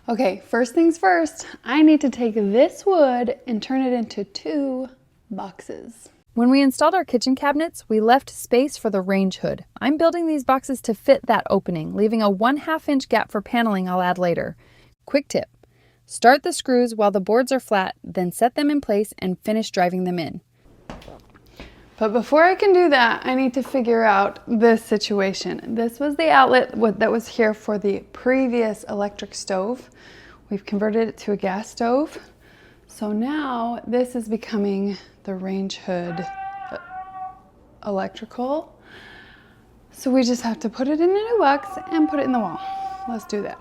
Okay, first things first, I need to take this wood and turn it into 2 boxes. When we installed our kitchen cabinets, we left space for the range hood. I'm building these boxes to fit that opening, leaving a 1/2 inch gap for paneling I'll add later. Quick tip, start the screws while the boards are flat, then set them in place and finish driving them in. But before I can do that, I need to figure out this situation. This was the outlet that was here for the previous electric stove. We've converted it to a gas stove. So now this is becoming the range hood electrical. So we just have to put it in a new box and put it in the wall. Let's do that.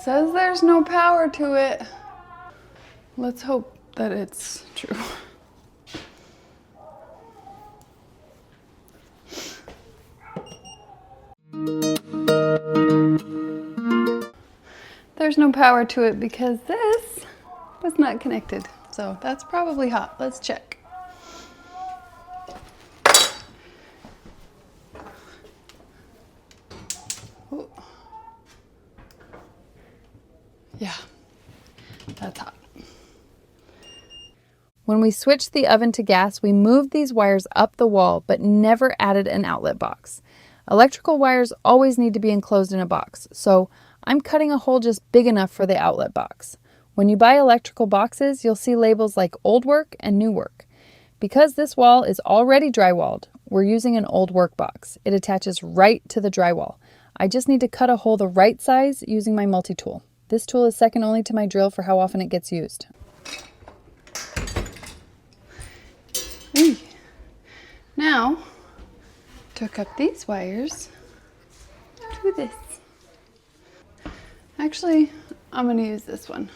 Says there's no power to it. Let's hope that it's true. There's no power to it because this was not connected. So that's probably hot. Let's check. Ooh. Yeah, that's hot. When we switched the oven to gas, we moved these wires up the wall, but never added an outlet box. Electrical wires always need to be enclosed in a box, so I'm cutting a hole just big enough for the outlet box. When you buy electrical boxes, you'll see labels like old work and new work. Because this wall is already drywalled, we're using an old work box. It attaches right to the drywall. I just need to cut a hole the right size using my multi-tool. This tool is second only to my drill for how often it gets used. Now, to hook up these wires to this. Actually, I'm going to use this one.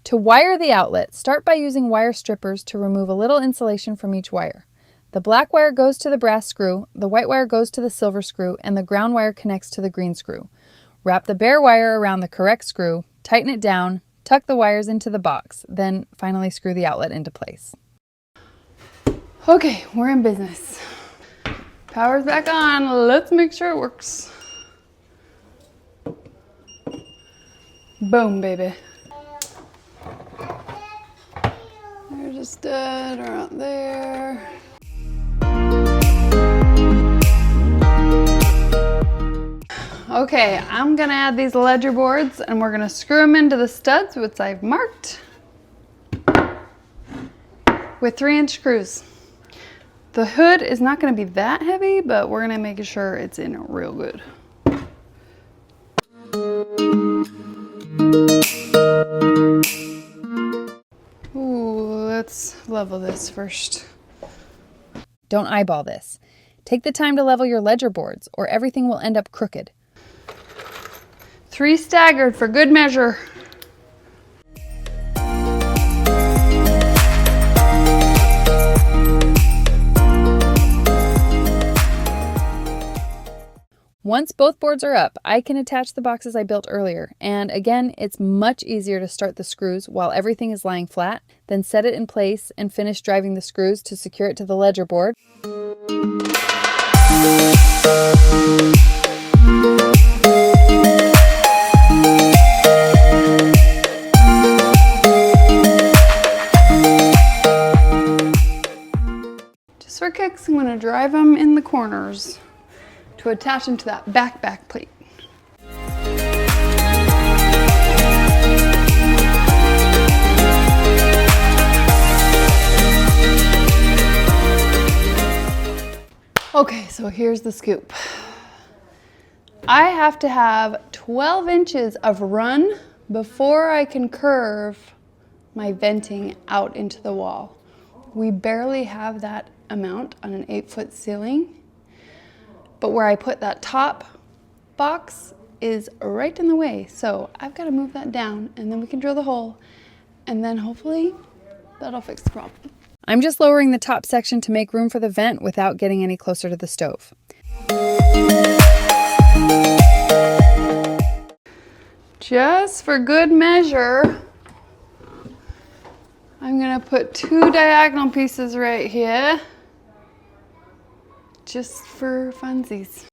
To wire the outlet, start by using wire strippers to remove a little insulation from each wire. The black wire goes to the brass screw, the white wire goes to the silver screw, and the ground wire connects to the green screw. Wrap the bare wire around the correct screw, tighten it down, tuck the wires into the box, then finally screw the outlet into place. Okay, we're in business. Power's back on. Let's make sure it works. Boom, baby. There's a stud around there. Okay, I'm gonna add these ledger boards and we're gonna screw them into the studs, which I've marked, with 3-inch screws. The hood is not gonna be that heavy, but we're gonna make sure it's in real good. Ooh, let's level this first. Don't eyeball this. Take the time to level your ledger boards, or everything will end up crooked. 3 staggered for good measure. Once both boards are up, I can attach the boxes I built earlier, and again, it's much easier to start the screws while everything is lying flat, then set it in place and finish driving the screws to secure it to the ledger board. Just for kicks, I'm going to drive them in the corners to attach them to that back plate. Okay, so here's the scoop. I have to have 12 inches of run before I can curve my venting out into the wall. We barely have that amount on an 8-foot ceiling, but where I put that top box is right in the way. So I've got to move that down and then we can drill the hole and then hopefully that'll fix the problem. I'm just lowering the top section to make room for the vent without getting any closer to the stove. Just for good measure, I'm gonna put 2 diagonal pieces right here, just for funsies.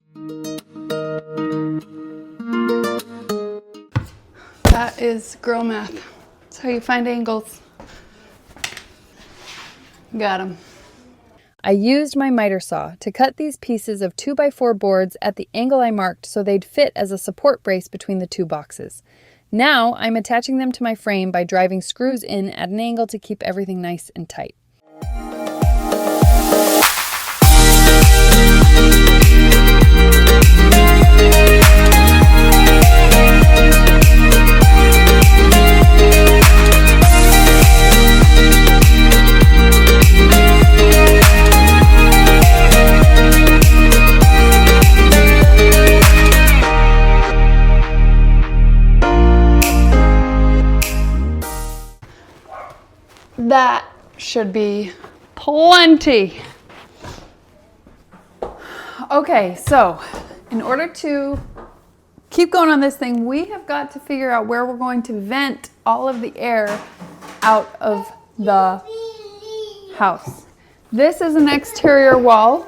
That is girl math. That's how you find angles. Got them. I used my miter saw to cut these pieces of 2x4 boards at the angle I marked so they'd fit as a support brace between the 2 boxes. Now I'm attaching them to my frame by driving screws in at an angle to keep everything nice and tight. That should be plenty. Okay, so in order to keep going on this thing, we have got to figure out where we're going to vent all of the air out of the house. This is an exterior wall,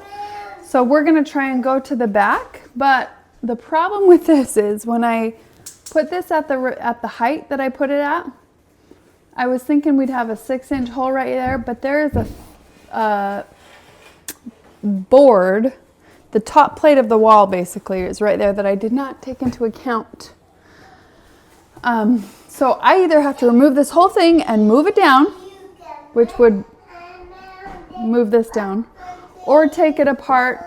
so we're gonna try and go to the back, but the problem with this is when I put this at the height that I put it at, I was thinking we'd have a 6-inch hole right there, but there is a board, the top plate of the wall basically is right there that I did not take into account. So I either have to remove this whole thing and move it down, which would move this down, or take it apart.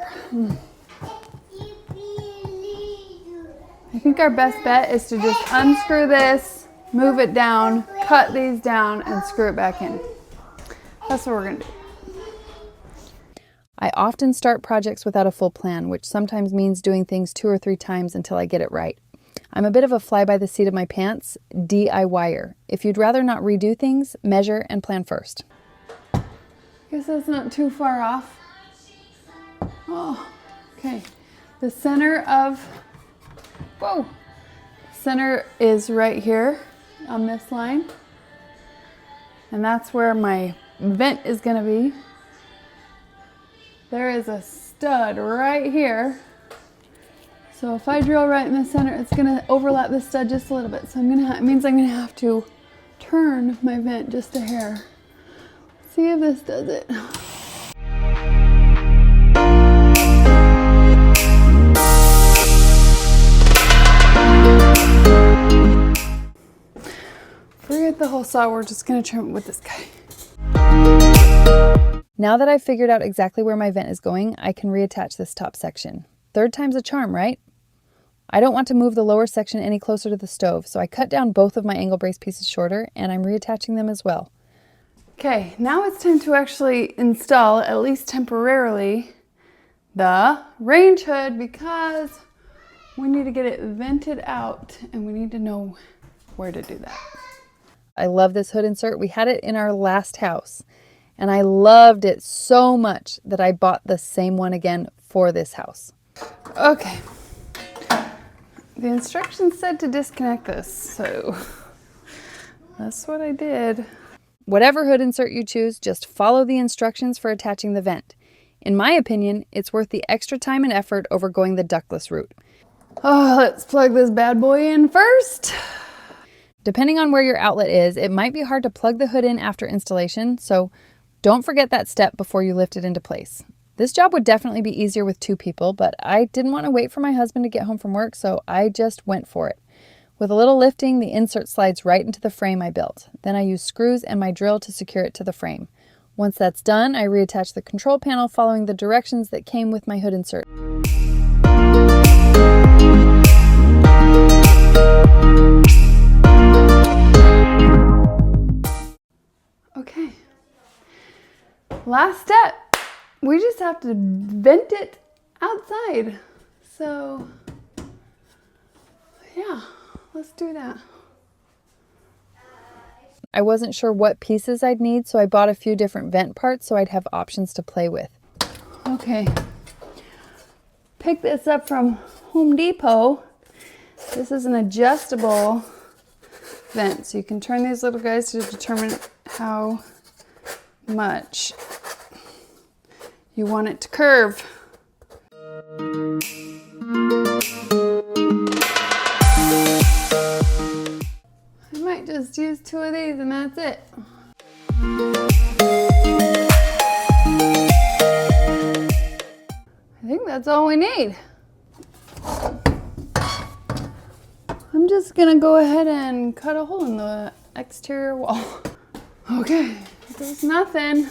I think our best bet is to just unscrew this, move it down, cut these down, and screw it back in. That's what we're gonna do. I often start projects without a full plan, which sometimes means doing things 2 or 3 times until I get it right. I'm a bit of a fly by the seat of my pants DIYer. If you'd rather not redo things, measure and plan first. Guess that's not too far off. Oh, okay. The center is right here on this line, and that's where my vent is going to be. There is a stud right here, so if I drill right in the center, it's going to overlap the stud just a little bit, so it means I'm going to have to turn my vent just a hair. See if this does it. Forget the whole saw, we're just gonna trim it with this guy. Now that I've figured out exactly where my vent is going, I can reattach this top section. 3rd time's a charm, right? I don't want to move the lower section any closer to the stove, so I cut down both of my angle brace pieces shorter, and I'm reattaching them as well. Okay, now it's time to actually install, at least temporarily, the range hood, because we need to get it vented out and we need to know where to do that. I love this hood insert. We had it in our last house, and I loved it so much that I bought the same one again for this house. Okay. The instructions said to disconnect this, so that's what I did. Whatever hood insert you choose, just follow the instructions for attaching the vent. In my opinion, it's worth the extra time and effort over going the ductless route. Oh, let's plug this bad boy in first. Depending on where your outlet is, it might be hard to plug the hood in after installation, so don't forget that step before you lift it into place. This job would definitely be easier with 2 people, but I didn't want to wait for my husband to get home from work, so I just went for it. With a little lifting, the insert slides right into the frame I built. Then I use screws and my drill to secure it to the frame. Once that's done, I reattach the control panel following the directions that came with my hood insert. Okay. Last step. We just have to vent it outside. So, yeah, let's do that. I wasn't sure what pieces I'd need, so I bought a few different vent parts so I'd have options to play with. Okay. Pick this up from Home Depot. This is an adjustable vent, so you can turn these little guys to determine how much you want it to curve. I might just use 2 of these and that's it. I think that's all we need. I'm just gonna go ahead and cut a hole in the exterior wall. Okay, there's nothing.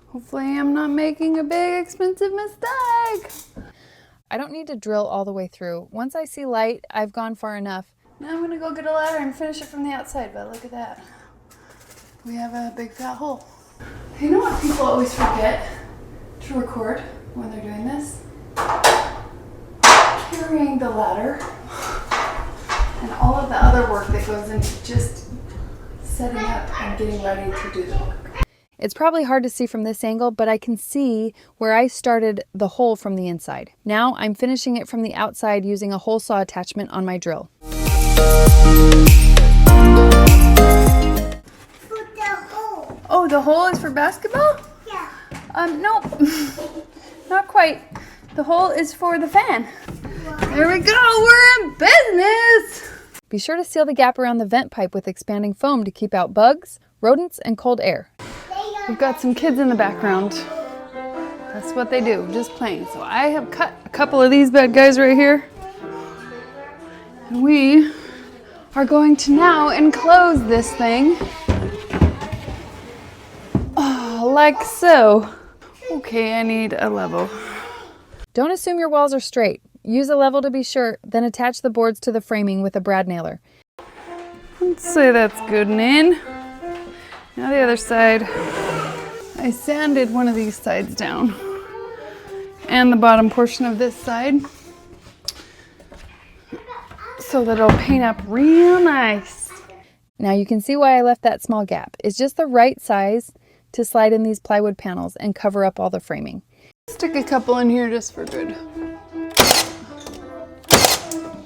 Hopefully I'm not making a big expensive mistake. I don't need to drill all the way through. Once I see light, I've gone far enough. Now I'm gonna go get a ladder and finish it from the outside, but look at that. We have a big fat hole. You know what people always forget to record when they're doing this? Carrying the ladder and all of the other work that goes into just setting up and getting ready to do the work. It's probably hard to see from this angle, but I can see where I started the hole from the inside. Now I'm finishing it from the outside using a hole saw attachment on my drill. Oh, the hole is for basketball? Yeah. Nope. Not quite. The hole is for the fan. There we go, we're in business! Be sure to seal the gap around the vent pipe with expanding foam to keep out bugs, rodents, and cold air. We've got some kids in the background. That's what they do, just playing. So I have cut a couple of these bad guys right here. And we are going to now enclose this thing. Like so. Okay, I need a level. Don't assume your walls are straight. Use a level to be sure, then attach the boards to the framing with a brad nailer. Let's say that's good and in. Now the other side. I sanded one of these sides down and the bottom portion of this side so that it'll paint up real nice. Now you can see why I left that small gap. It's just the right size to slide in these plywood panels and cover up all the framing. Stick a couple in here just for good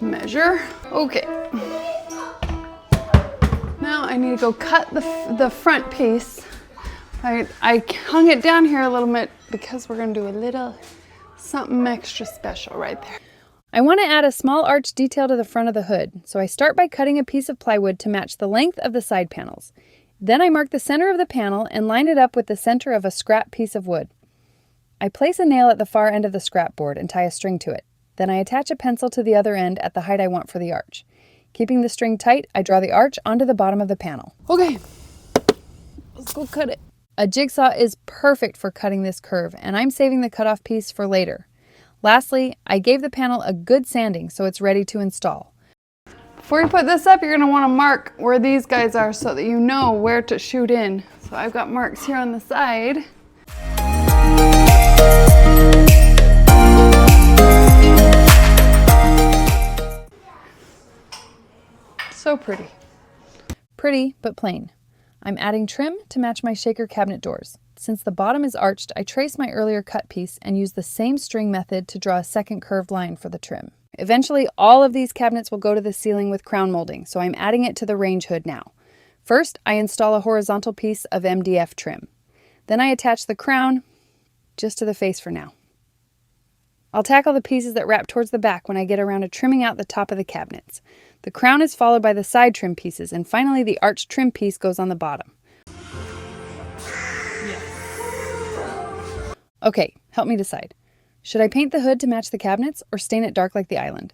measure. Okay. Now I need to go cut the front piece. I hung it down here a little bit because we're going to do a little something extra special right there. I want to add a small arch detail to the front of the hood, so I start by cutting a piece of plywood to match the length of the side panels. Then I mark the center of the panel and line it up with the center of a scrap piece of wood. I place a nail at the far end of the scrap board and tie a string to it. Then I attach a pencil to the other end at the height I want for the arch. Keeping the string tight, I draw the arch onto the bottom of the panel. Okay, let's go cut it. A jigsaw is perfect for cutting this curve, and I'm saving the cutoff piece for later. Lastly, I gave the panel a good sanding so it's ready to install. Before you put this up, you're going to want to mark where these guys are so that you know where to shoot in. So I've got marks here on the side. So pretty. Pretty, but plain. I'm adding trim to match my shaker cabinet doors. Since the bottom is arched, I trace my earlier cut piece and use the same string method to draw a second curved line for the trim. Eventually, all of these cabinets will go to the ceiling with crown molding, so I'm adding it to the range hood now. First, I install a horizontal piece of MDF trim. Then I attach the crown just to the face for now. I'll tackle the pieces that wrap towards the back when I get around to trimming out the top of the cabinets. The crown is followed by the side trim pieces, and finally the arched trim piece goes on the bottom. Okay, help me decide. Should I paint the hood to match the cabinets or stain it dark like the island?